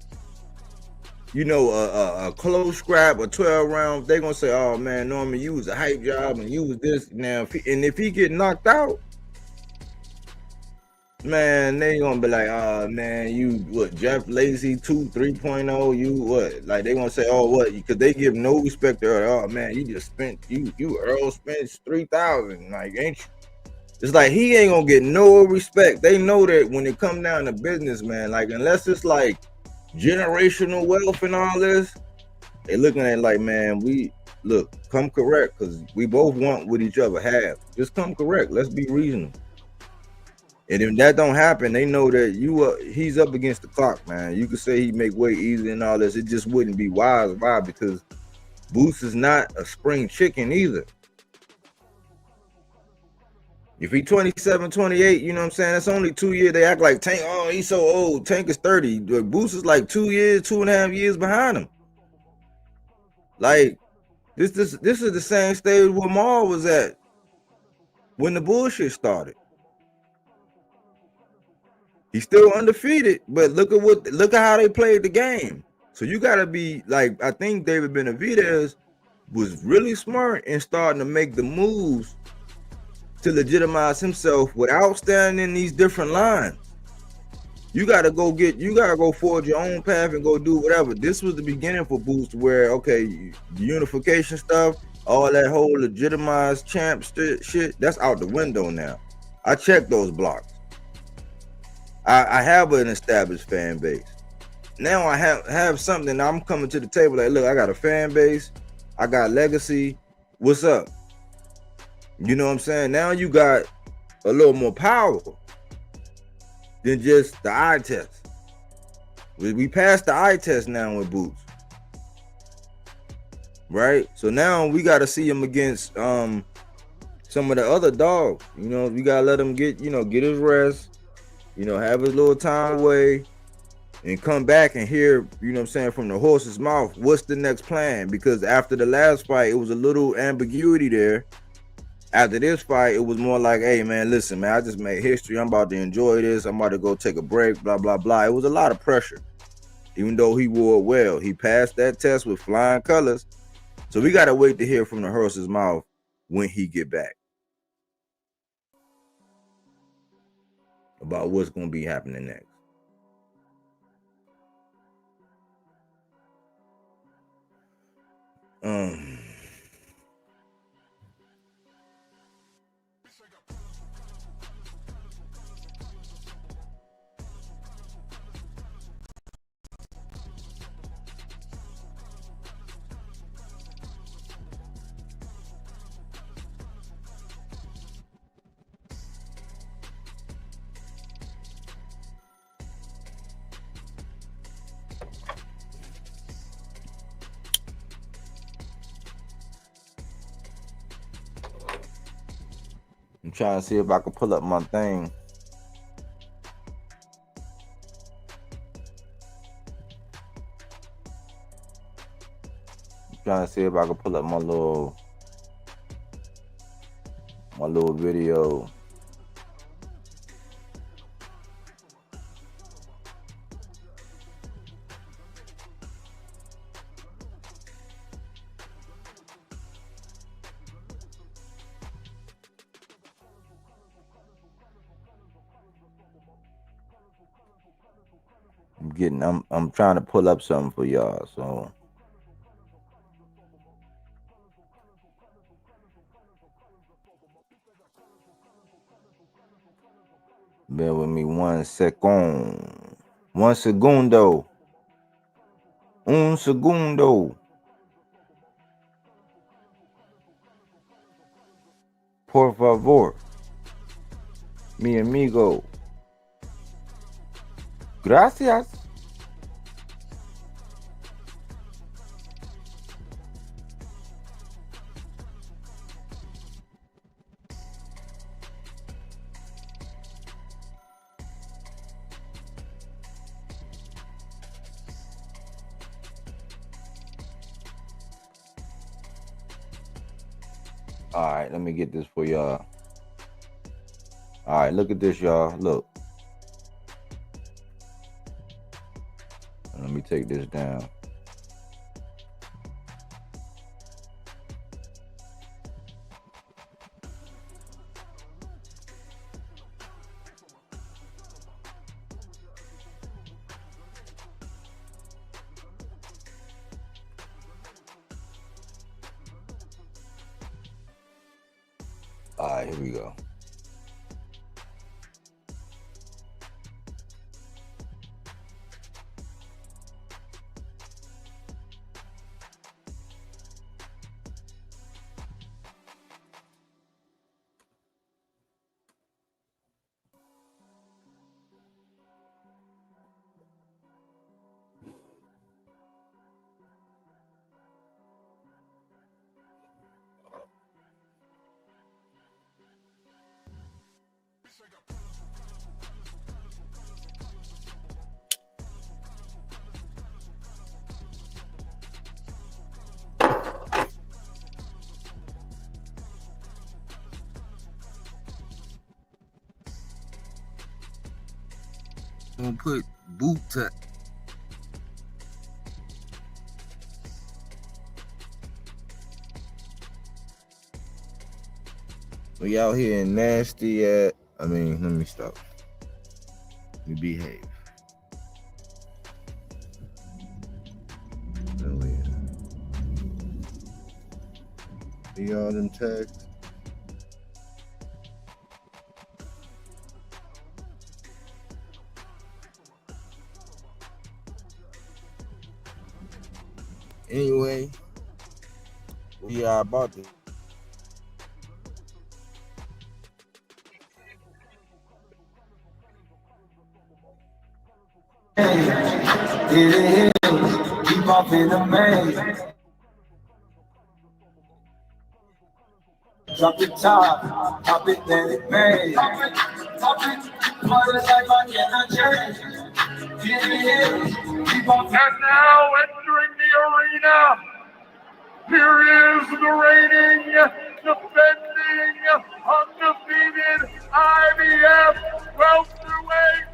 you know, a close scrap or 12 rounds, they're gonna say, oh man, Norman, you was a hype job and you was this. Now if he get knocked out, man, they gonna be like, oh man, you what, Jeff Lacy 3.0, you what? Like they gonna say, oh what? Because they give no respect to Earl. Oh man, you just spent you Earl spent 3,000, like ain't you? It's like he ain't gonna get no respect. They know that when it come down to business, man, like unless it's like generational wealth and all this, they looking at it like, man, come correct, because we both want what each other have. Just come correct. Let's be reasonable. And if that don't happen, they know that he's up against the clock, man. You could say he make weight easy and all this. It just wouldn't be wise. Why? Because Boots is not a spring chicken either. If he 27, 28, you know what I'm saying? That's only 2 years. They act like Tank, oh, he's so old. Tank is 30. Boots is like 2 years, 2.5 years behind him. Like, this is the same stage where Maul was at. when the bullshit started. He's still undefeated, but look at how they played the game. So you gotta be like, I think David Benavidez was really smart in starting to make the moves to legitimize himself without standing in these different lines. You gotta go forward your own path and go do whatever. This was the beginning for Boost, where okay, the unification stuff, all that whole legitimized champ shit, that's out the window now. I checked those blocks. I have an established fan base. Now I have something. I'm coming to the table like, look, I got a fan base, I got legacy. What's up? You know what I'm saying? Now you got a little more power than just the eye test. We passed the eye test now with Boots, right? So now we got to see him against some of the other dogs. You know, we gotta let him get his rest. You know, have his little time away, and come back and hear, you know what I'm saying, from the horse's mouth, what's the next plan? Because after the last fight, it was a little ambiguity there. After this fight, it was more like, hey, man, listen, man, I just made history. I'm about to enjoy this. I'm about to go take a break, blah, blah, blah. It was a lot of pressure, even though he wore it well. He passed that test with flying colors. So we got to wait to hear from the horse's mouth when he get back about what's going to be happening next. I'm trying to see if I can pull up my thing. I'm trying to see if I can pull up my little video. I'm trying to pull up something for y'all, so bear with me 1 second. 1 segundo. Un segundo. Por favor. Mi amigo. Gracias. All right, let me get this for y'all. All right, look at this, y'all. Look. Let me take this down. All right, here we go. gonna put boot to. We out here in nasty at. Let me stop. We behave. Oh yeah. See all them tags. Anyway, we are about to. Keep off in the maze. Drop the top, pop it, then it may. Pop it, part of life I cannot change. Keep off. And now entering the arena, here is the reigning, defending, undefeated IBF welterweight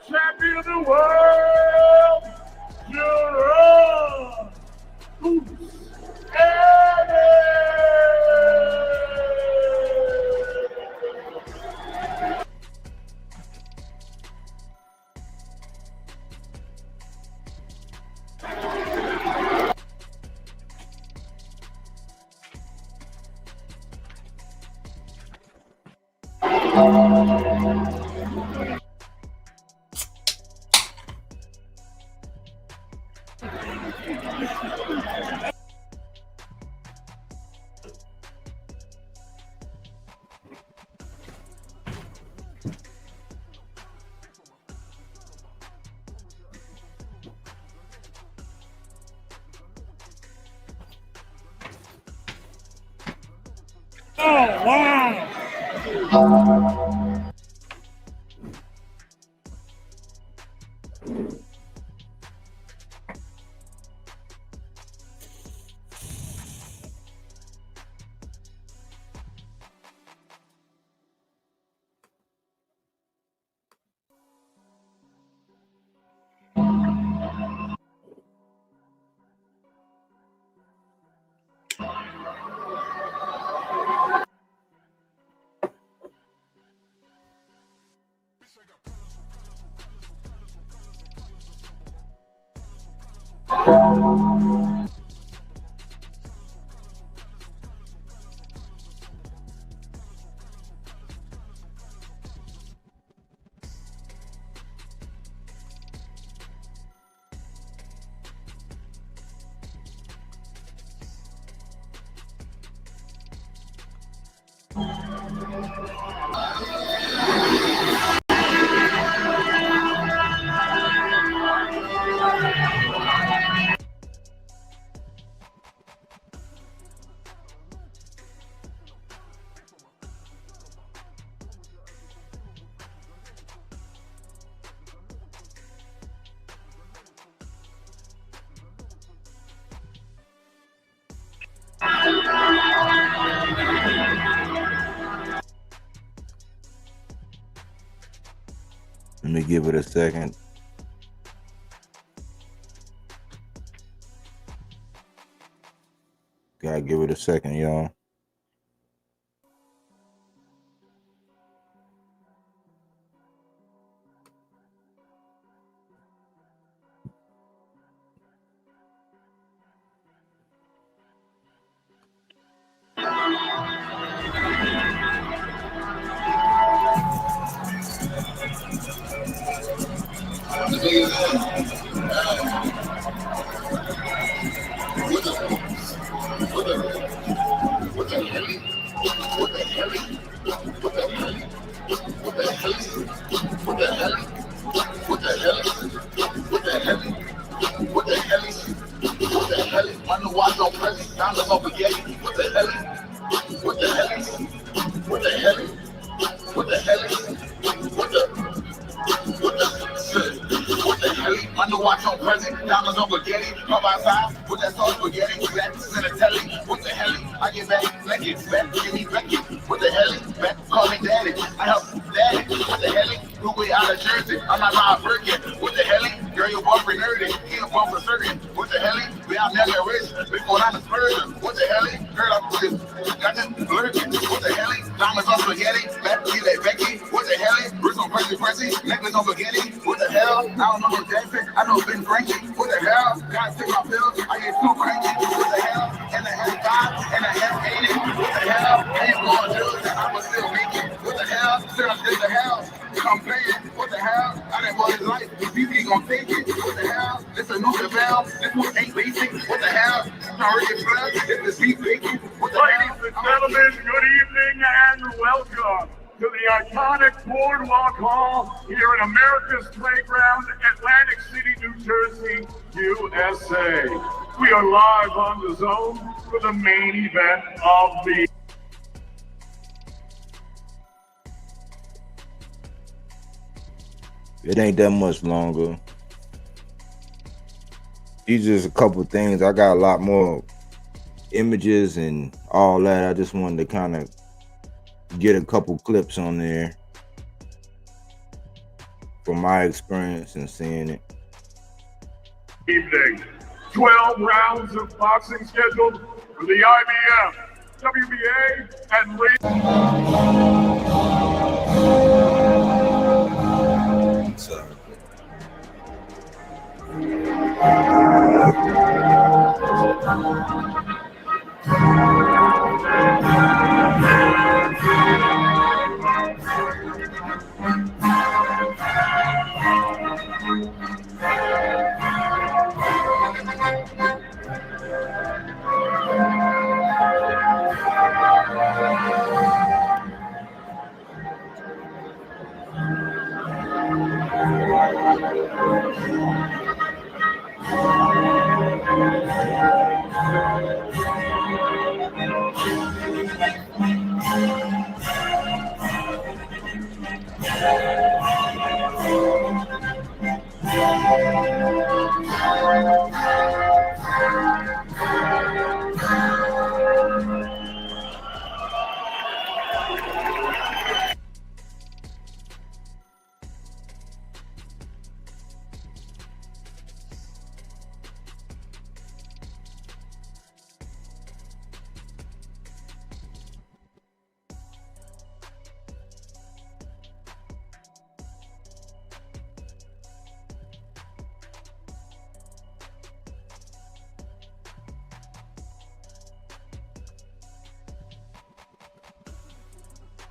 champion of the world, Jaron. Oh, wow. Let me give it a second. Gotta give it a second, y'all. New way out of Jersey, I'm not live working. What the hell? Girl, your boyfriend nerdy. He a bum for certain. What the hell? We out there rich. Before I'm a murder. What the hell? Heard up with this. Got them lurking. What the hell? Diamonds on spaghetti. Back to that Becky. What the hell? Wrist on Pressy. Necklace on spaghetti. What the hell? I don't know no Jackson. I know Ben Frankie. What the hell? Gotta take my pills. I get too cranky. What the hell? And I have 5 and I have 80. What the hell? I ain't going to do it. I was still making. What the hell? Still I'm in the house. I'm playing. What the hell? I didn't want his life. BB gon' take it. What the hell? This a new Chevelle. This one ain't basic. What the hell? Trying to get blood. This is beef bacon. What the Ladies hell? and gentlemen, good evening and welcome to the iconic Boardwalk Hall here in America's Playground, Atlantic City, New Jersey, USA. We are live on the zone for the main event of the It ain't that much longer. These just a couple things. I got a lot more images and all that. I just wanted to kind of get a couple clips on there from my experience and seeing it. evening. 12 rounds of boxing scheduled for the IBF, WBA, and Ring. Sorry.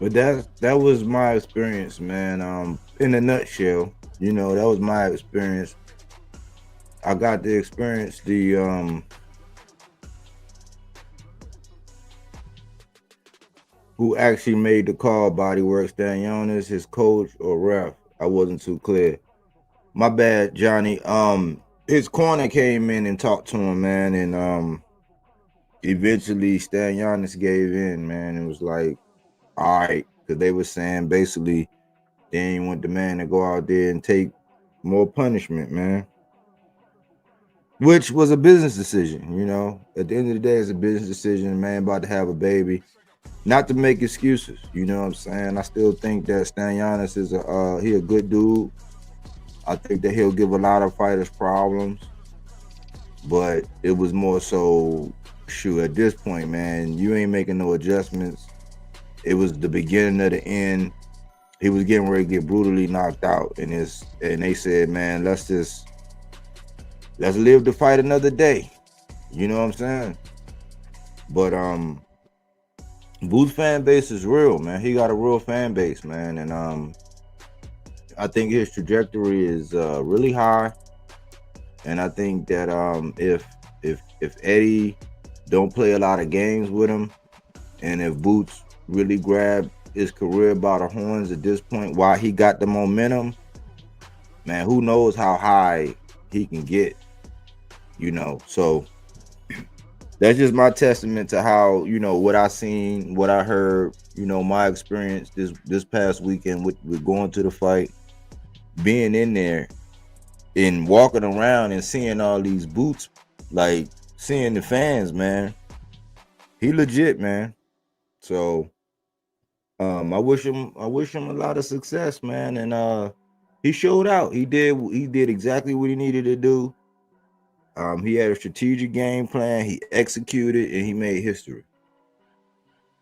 But that was my experience, man. In a nutshell, you know, that was my experience. I got to experience the who actually made the call, Bodywork Stanionis, his coach or ref. I wasn't too clear. My bad, Johnny. His corner came in and talked to him, man, and eventually Stanionis gave in, man. It was like, all right, because they were saying basically they ain't want the man to go out there and take more punishment, man. Which was a business decision, you know. At the end of the day, it's a business decision. Man about to have a baby. Not to make excuses, you know what I'm saying? I still think that Stanionis is he a good dude. I think that he'll give a lot of fighters problems. But it was more so, shoot, at this point, man, you ain't making no adjustments. It was the beginning of the end. He was getting ready to get brutally knocked out, and they said, man, let's live to fight another day. You know what I'm saying? But Boo's fan base is real, man. He got a real fan base, man, and I think his trajectory is really high. And I think that if Eddie don't play a lot of games with him, and if Boots really grab his career by the horns at this point while he got the momentum, man, who knows how high he can get, you know. So that's just my testament to how, you know, what I seen, what I heard, you know, my experience this past weekend with going to the fight, being in there and walking around and seeing all these Boots, like seeing the fans, man. He legit, man. So I wish him a lot of success, man. And he showed out. He did exactly what he needed to do. He had a strategic game plan, he executed, and he made history.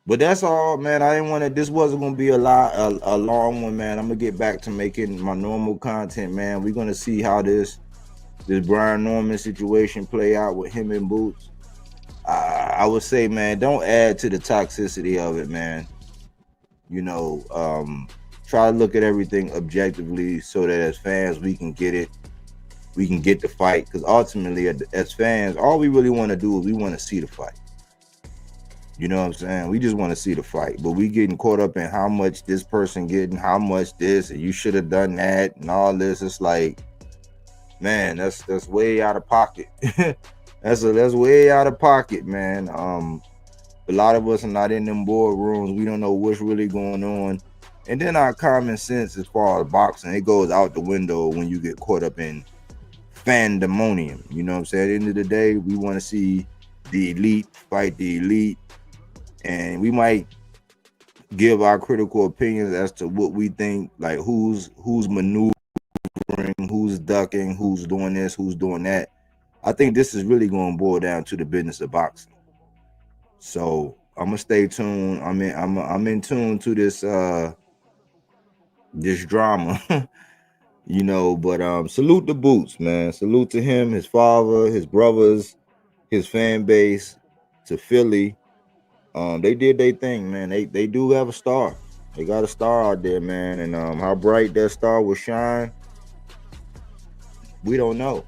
But that's all, man. I didn't want to. This wasn't gonna be a long one, man. I'm gonna get back to making my normal content, man. We're gonna see how this Brian Norman situation play out with him and Boots. I would say, man, don't add to the toxicity of it, man. You know, try to look at everything objectively so that as fans we can get it. We can get the fight, because ultimately, as fans, all we really want to do is we want to see the fight. You know what I'm saying? We just want to see the fight, but we getting caught up in how much this person getting, how much this, and you should have done that, and all this. It's like, man, that's way out of pocket. that's way out of pocket, man. A lot of us are not in them boardrooms. We don't know what's really going on, and then our common sense as far as boxing, it goes out the window when you get caught up in fandemonium. You know what I'm saying? At the end of the day, we want to see the elite fight the elite, and we might give our critical opinions as to what we think, like who's maneuvering, who's ducking, who's doing this, who's doing that. I think this is really going to boil down to the business of boxing. So I'm gonna stay tuned. I'm in tune to this drama. You know, but salute the Boots, man. Salute to him, his father, his brothers, his fan base, to Philly. They did their thing, man. They do have a star. They got a star out there, man. And how bright that star will shine, we don't know.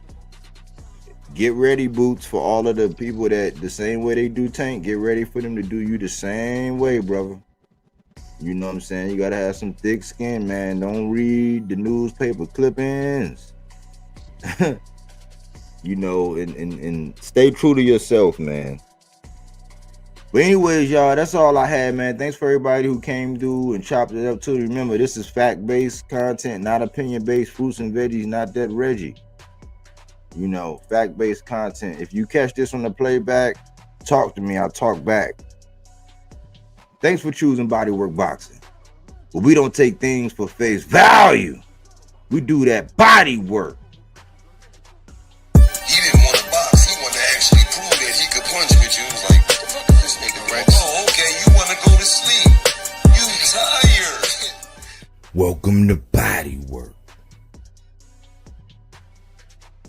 Get ready, Boots, for all of the people that the same way they do Tank. Get ready for them to do you the same way, brother. You know what I'm saying? You gotta have some thick skin, man. Don't read the newspaper clippings. You know, and stay true to yourself, man. But anyways, y'all, that's all I had, man. Thanks for everybody who came through and chopped it up too. Remember, this is fact-based content, not opinion-based. Fruits and veggies, not that Reggie. You know, fact-based content. If you catch this on the playback, talk to me. I'll talk back. Thanks for choosing Bodywork Boxing. But we don't take things for face value. We do that body work. He didn't want to box. He wanted to actually prove that he could punch with you. He was like, what the fuck is this nigga right? Oh, okay, you want to go to sleep. You tired. Welcome to Bodywork.